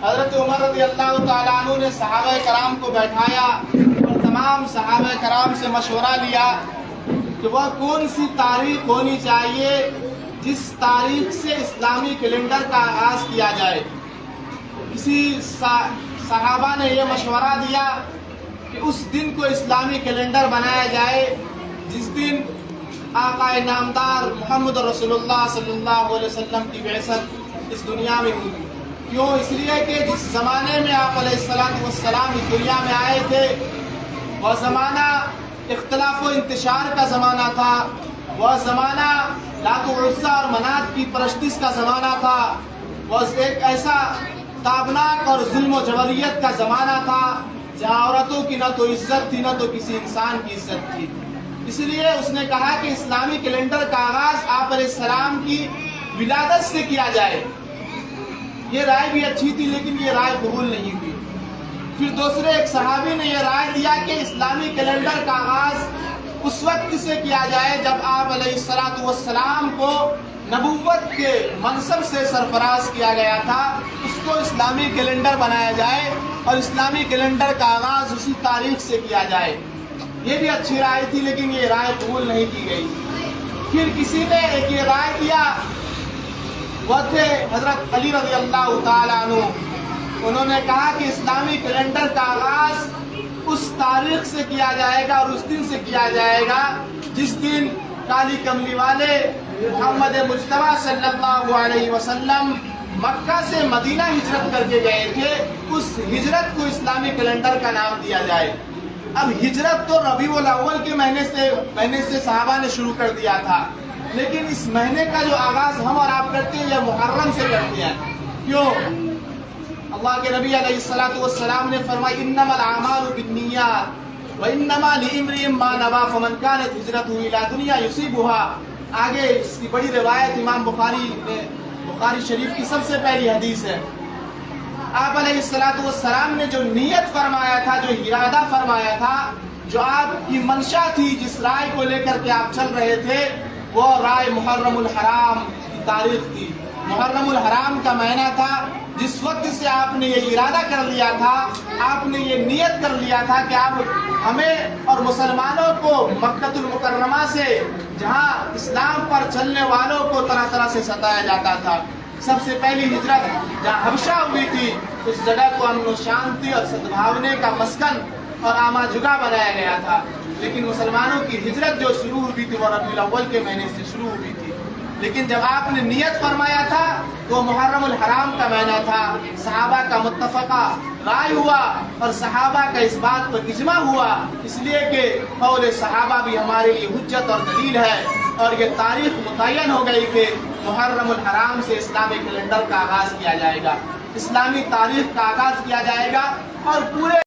حضرت عمر رضی اللہ تعالیٰ عنہ نے صحابہ کرام کو بیٹھایا اور تمام صحابہ کرام سے مشورہ لیا کہ وہ کون سی تاریخ ہونی چاہیے جس تاریخ سے اسلامی کیلنڈر کا آغاز کیا جائے۔ کسی صحابہ نے یہ مشورہ دیا کہ اس دن کو اسلامی کیلنڈر بنایا جائے جس دن آقا نامدار محمد رسول اللہ صلی اللہ علیہ وسلم کی بعثت اس دنیا میں ہوئی۔ کیوں؟ اس لیے کہ جس زمانے میں آپ علیہ السلام اس دنیا میں آئے تھے وہ زمانہ اختلاف و انتشار کا زمانہ تھا، وہ زمانہ لات و عزا اور منات کی پرستش کا زمانہ تھا، وہ ایک ایسا تابناک اور ظلم و جبریت کا زمانہ تھا جہاں عورتوں کی نہ تو عزت تھی نہ تو کسی انسان کی عزت تھی۔ اس لیے اس نے کہا کہ اسلامی کیلنڈر کا آغاز آپ علیہ السلام کی ولادت سے کیا جائے۔ یہ رائے بھی اچھی تھی لیکن یہ رائے قبول نہیں ہوئی۔ پھر دوسرے ایک صحابی نے یہ رائے دیا کہ اسلامی کیلنڈر کا آغاز اس وقت سے کیا جائے جب آپ علیہ السلام کو نبوت کے منصب سے سرفراز کیا گیا تھا، اس کو اسلامی کیلنڈر بنایا جائے اور اسلامی کیلنڈر کا آغاز اسی تاریخ سے کیا جائے۔ یہ بھی اچھی رائے تھی لیکن یہ رائے قبول نہیں کی گئی۔ پھر کسی نے ایک یہ رائے دیا، وہ تھے حضرت علی رضی اللہ تعالیٰ عنہ۔ انہوں نے کہا کہ اسلامی کیلنڈر کا آغاز اس تاریخ سے کیا جائے گا اور اس دن سے کیا جائے گا جس دن کالی کملی والے محمد مجتبیٰ صلی اللہ علیہ وسلم مکہ سے مدینہ ہجرت کر کے گئے تھے۔ اس ہجرت کو اسلامی کیلنڈر کا نام دیا جائے۔ اب ہجرت تو ربیع الاول کے مہینے سے صحابہ نے شروع کر دیا تھا، لیکن اس مہینے کا جو آغاز ہم اور آپ کرتے ہیں یہ محرم سے کرتے ہیں۔ کیوں؟ اللہ کے نبی علیہ السلام نے فرمایا انما الاعمال بالنیات وانما لامرئ ما نوى فمن كانت هجرته الى دنیا يصيبها۔ آگے اس کی بڑی روایت امام بخاری شریف کی سب سے پہلی حدیث ہے۔ آپ علیہ السلام نے جو نیت فرمایا تھا، جو ارادہ فرمایا تھا، جو آپ کی منشا تھی، جس رائے کو لے کر کے آپ چل رہے تھے، وہ رائے محرم الحرام کی تاریخ تھی۔ محرم الحرام کا مہینہ تھا جس وقت سے آپ نے یہ ارادہ کر لیا تھا، آپ نے یہ نیت کر لیا تھا کہ آپ ہمیں اور مسلمانوں کو مکہ المکرمہ سے، جہاں اسلام پر چلنے والوں کو طرح طرح سے ستایا جاتا تھا، سب سے پہلی ہجرت جہاں حبشہ ہوئی تھی، اس جگہ کو امن و شانتی اور سدبھاونے کا مسکن اور آمہ جگہ بنایا گیا تھا۔ لیکن مسلمانوں کی ہجرت جو شروع ہوئی تھی وہ ربیع الاول کے مہینے سے شروع ہوئی تھی، لیکن جب آپ نے نیت فرمایا تھا تو محرم الحرام کا مہینہ تھا۔ صحابہ کا متفقہ رائے ہوا اور صحابہ کا اس بات پر اجماع ہوا، اس لیے کہ قول صحابہ بھی ہمارے لیے حجت اور دلیل ہے، اور یہ تاریخ متعین ہو گئی کہ محرم الحرام سے اسلامی کیلنڈر کا آغاز کیا جائے گا، اسلامی تاریخ کا آغاز کیا جائے گا، اور پورے